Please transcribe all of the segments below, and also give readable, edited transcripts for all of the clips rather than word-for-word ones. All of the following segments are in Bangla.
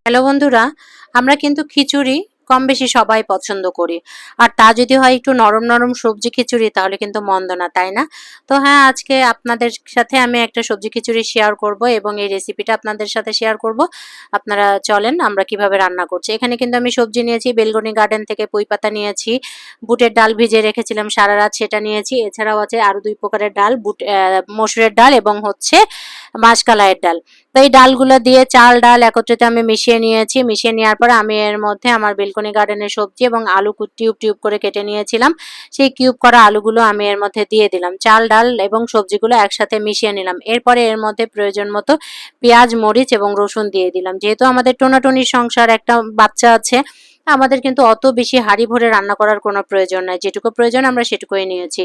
হ্যালো বন্ধুরা, আমরা কিন্তু খিচুড়ি কম বেশি সবাই পছন্দ করি। আর তা যদি হয় একটু নরম নরম সবজি খিচুড়ি তাহলে কিন্তু মন্দ না, তাই না? তো হ্যাঁ, আজকে আপনাদের সাথে আমি একটা সবজি খিচুড়ি শেয়ার করব এবং এই রেসিপিটা আপনাদের সাথে শেয়ার করব। আপনারা চলেন আমরা কিভাবে রান্না করছি। এখানে কিন্তু আমি সবজি নিয়েছি, বেলগনি গার্ডেন থেকে পুঁইপাতা নিয়েছি, বুটের ডাল ভিজিয়ে রেখেছিলাম সারা রাত সেটা নিয়েছি। এছাড়াও আছে আরো ২ প্রকারের ডাল, মসুরের ডাল এবং হচ্ছে মাসকলাইয়ের ডাল। তো এই ডালগুলো দিয়ে চাল ডাল একত্রিত আমি মিশিয়ে নিয়েছি। মিশিয়ে নেওয়ার পর আমি এর মধ্যে আমার বেলকনি গার্ডেনের সবজি এবং আলু টিউব টিউব করে কেটে নিয়েছিলাম। সেই কিউব করা আলুগুলো আমি এর মধ্যে দিয়ে দিলাম। চাল ডাল এবং সবজিগুলো একসাথে মিশিয়ে নিলাম। এরপরে এর মধ্যে প্রয়োজন মতো পেঁয়াজ, মরিচ এবং রসুন দিয়ে দিলাম। যেহেতু আমাদের টোনাটুনির সংসার, একটা বাচ্চা আছে, আমাদের কিন্তু অত বেশি হাঁড়ি ভরে রান্না করার কোনো প্রয়োজন নাই। যেটুকু প্রয়োজন আমরা সেটুকুই নিয়েছি।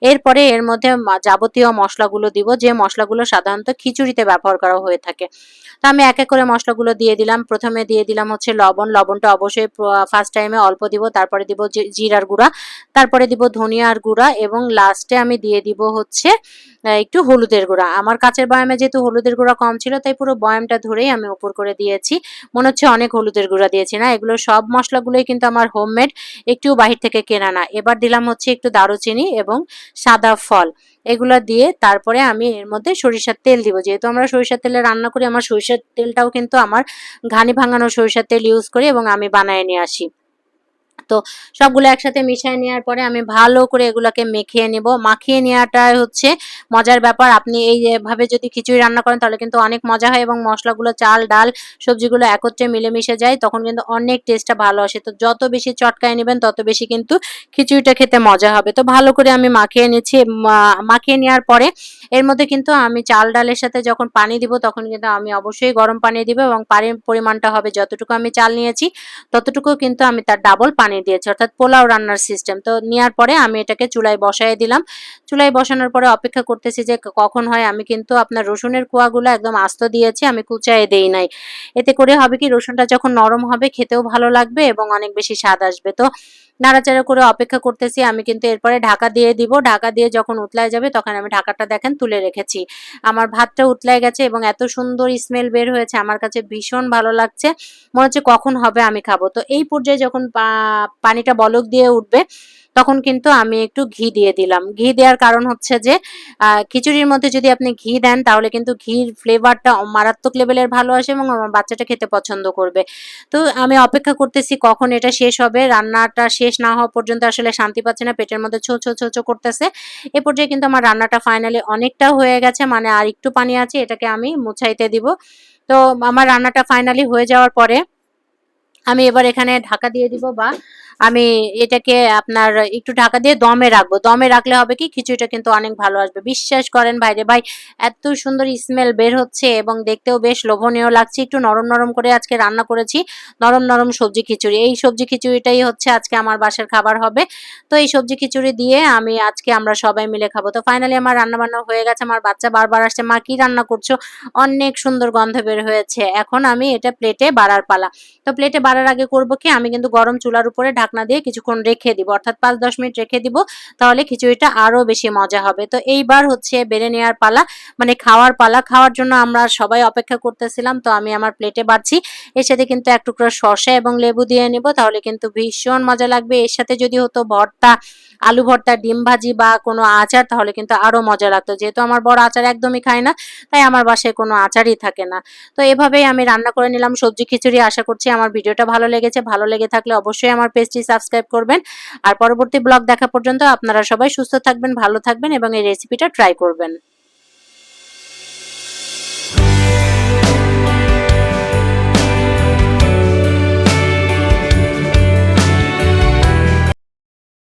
এরপরে এর মধ্যে যাবতীয় মশলাগুলো দিব, যে মশলাগুলো সাধারণত খিচুড়িতে ব্যবহার করা হয়ে থাকে। তো আমি এক এক করে মশলাগুলো দিয়ে দিলাম। প্রথমে দিয়ে দিলাম হচ্ছে লবণ। লবণটা অবশ্যই ফার্স্ট টাইমে অল্প দিব। তারপরে দিব জিরার গুঁড়া, তারপরে দিব ধনিয়ার গুঁড়া এবং লাস্টে আমি দিয়ে দিব হচ্ছে একটু হলুদের গুঁড়া। আমার কাঁচের বয়ামে যেহেতু হলুদের গুঁড়া কম ছিল তাই পুরো বয়ামটা ধরেই আমি উপর করে দিয়েছি। মনে হচ্ছে অনেক হলুদের গুঁড়া দিয়েছি, না, এগুলো সব মশলাগুলোই কিন্তু আমার হোমমেড, একটু বাহির থেকে কেনা না। এবার দিলাম হচ্ছে একটু দারুচিনি এবং সাদা ফল, এগুলো দিয়ে তারপরে আমি এর মধ্যে সরিষার তেল দিব। যেহেতু আমরা সরিষার তেলে রান্না করি, আমার সরিষার তেলটাও কিন্তু আমার ঘানি ভাঙানো সরিষার তেল ইউজ করি এবং আমি বানায় নিয়ে আসি। তো সবগুলো একসাথে মিশিয়ে নেওয়ার পরে আমি ভালো করে এগুলোকে মেখিয়ে নিব। মাখিয়ে নেওয়াটাই হচ্ছে মজার ব্যাপার। আপনি এইভাবে যদি খিচুড়ি রান্না করেন তাহলে কিন্তু অনেক মজা হয় এবং মশলাগুলো, চাল ডাল সবজিগুলো একত্রে মিলেমিশে যায়, তখন কিন্তু অনেক টেস্টটা ভালো আসে। তো যত বেশি চটকায় নেবেন তত বেশি কিন্তু খিচুড়িটা খেতে মজা হবে। তো ভালো করে আমি মাখিয়ে নিচ্ছি। মাখিয়ে নেওয়ার পরে এর মধ্যে কিন্তু আমি চাল ডালের সাথে যখন পানি দিব তখন কিন্তু আমি অবশ্যই গরম পানি দিব এবং পানির পরিমাণটা হবে যতটুকু আমি চাল নিয়েছি ততটুকু কিন্তু আমি তার ডাবল পানি দিয়েছি, অর্থাৎ পোলাও রান্নার সিস্টেম। তো নেওয়ার পরে আমি এটাকে চুলায় বসায় দিলাম। চুলায় বসানোর পরে অপেক্ষা করতেছি যে কখন হয়। আমি কিন্তু আপনার রসুনের কোয়াগুলো একদম আস্ত দিয়েছি, আমি কুচায়ে দেই নাই। এতে করে হবে কি, রসুনটা যখন নরম হবে খেতেও ভালো লাগবে এবং অনেক বেশি স্বাদ আসবে। তো নাড়াচাড়া করে অপেক্ষা করতেছি। আমি কিন্তু এরপরে ঢাকা দিয়ে দিব। ঢাকা দিয়ে যখন উতলায় যাবে তখন আমি ঢাকাটা দেখেন তুলে রেখেছি। আমার ভাতটা উতলায় গেছে এবং এত সুন্দর স্মেল বের হয়েছে, আমার কাছে ভীষণ ভালো লাগছে। মনে হচ্ছে কখন হবে আমি খাবো। তো এই পর্যায়ে যখন পানিটা বলক দিয়ে উঠবে তখন কিন্তু আমি একটু ঘি দিয়ে দিলাম। ঘি দেওয়ার কারণ হচ্ছে যে খিচুড়ির মধ্যে যদি আপনি ঘি দেন তাহলে কিন্তু ঘির ফ্লেভারটা মারাত্মক লেভেলের ভালো আসে এবং আমার বাচ্চাটা খেতে পছন্দ করবে। তো আমি অপেক্ষা করতেছি কখন এটা শেষ হবে। রান্নাটা শেষ না হওয়া পর্যন্ত আসলে শান্তি পাচ্ছে না, পেটের মধ্যে ছো ছো ছো ছো করতেছে। এ পর্যায়ে কিন্তু আমার রান্নাটা ফাইনালি অনেকটা হয়ে গেছে, মানে আর একটু পানি আছে, এটাকে আমি মুছাইতে দিব। তো আমার রান্নাটা ফাইনালি হয়ে যাওয়ার পরে আমি এবার এখানে ঢাকা দিয়ে দিব, বা আমি এটাকে আপনার একটু ঢাকা দিয়ে দমে রাখবো। দমে রাখলে হবে কি, খিচুড়িটা কিন্তু অনেক ভালো আসবে। বিশ্বাস করেন ভাইরে ভাই, এত সুন্দর স্মেল বের হচ্ছে এবং দেখতেও বেশ লোভনীয় লাগছে। একটু নরম নরম করে আজকে রান্না করেছি, নরম নরম সবজি খিচুড়ি। এই সবজি খিচুড়িটাই হচ্ছে আজকে আমার বাসার খাবার হবে। তো এই সবজি খিচুড়ি দিয়ে আমরা সবাই মিলে খাবো। তো ফাইনালি আমার রান্না বান্না হয়ে গেছে। আমার বাচ্চা বারবার আসছে, মা কি রান্না করছো, অনেক সুন্দর গন্ধ বের হয়েছে। এখন আমি এটা প্লেটে বাড়ার পালা। তো প্লেটে বাড়ার আগে করব কি, আমি কিন্তু গরম চুলার উপরে ঢাকনা দিয়ে কিছুক্ষণ রেখে দিব, অর্থাৎ ৫-১০ মিনিট রেখে দিব, তাহলে খিচুড়িটা আরো বেশি মজা হবে। তো এইবার হচ্ছে বেড়ে নেওয়ার পালা, মানে খাওয়ার পালা। খাওয়ার জন্য আমরা সবাই অপেক্ষা করতেছিলাম। তো আমি আমার প্লেটে বাড়ছি। এর সাথে কিন্তু এক টুকরো শসা এবং লেবু দিয়ে নিব, তাহলে কিন্তু ভীষণ মজা লাগবে। এর সাথে যদি হতো ভর্তা, আলু ভর্তা, ডিম ভাজি বা কোনো আচার, তাহলে কিন্তু আরো মজা লাগতো। যেহেতু আমার বড় আচার একদমই খায় না, তাই আমার বাসায় কোনো আচারই থাকে না। তো এভাবেই আমি রান্না করে নিলাম সবজি খিচুড়ি। আশা করছি আমার ভিডিওটা ভালো লেগেছে। ভালো লেগে থাকলে অবশ্যই আমার পেজটি সাবস্ক্রাইব করবেন। আর পরবর্তী ব্লগ দেখা পর্যন্ত আপনারা সবাই সুস্থ থাকবেন, ভালো থাকবেন এবং এই রেসিপিটা ট্রাই করবেন।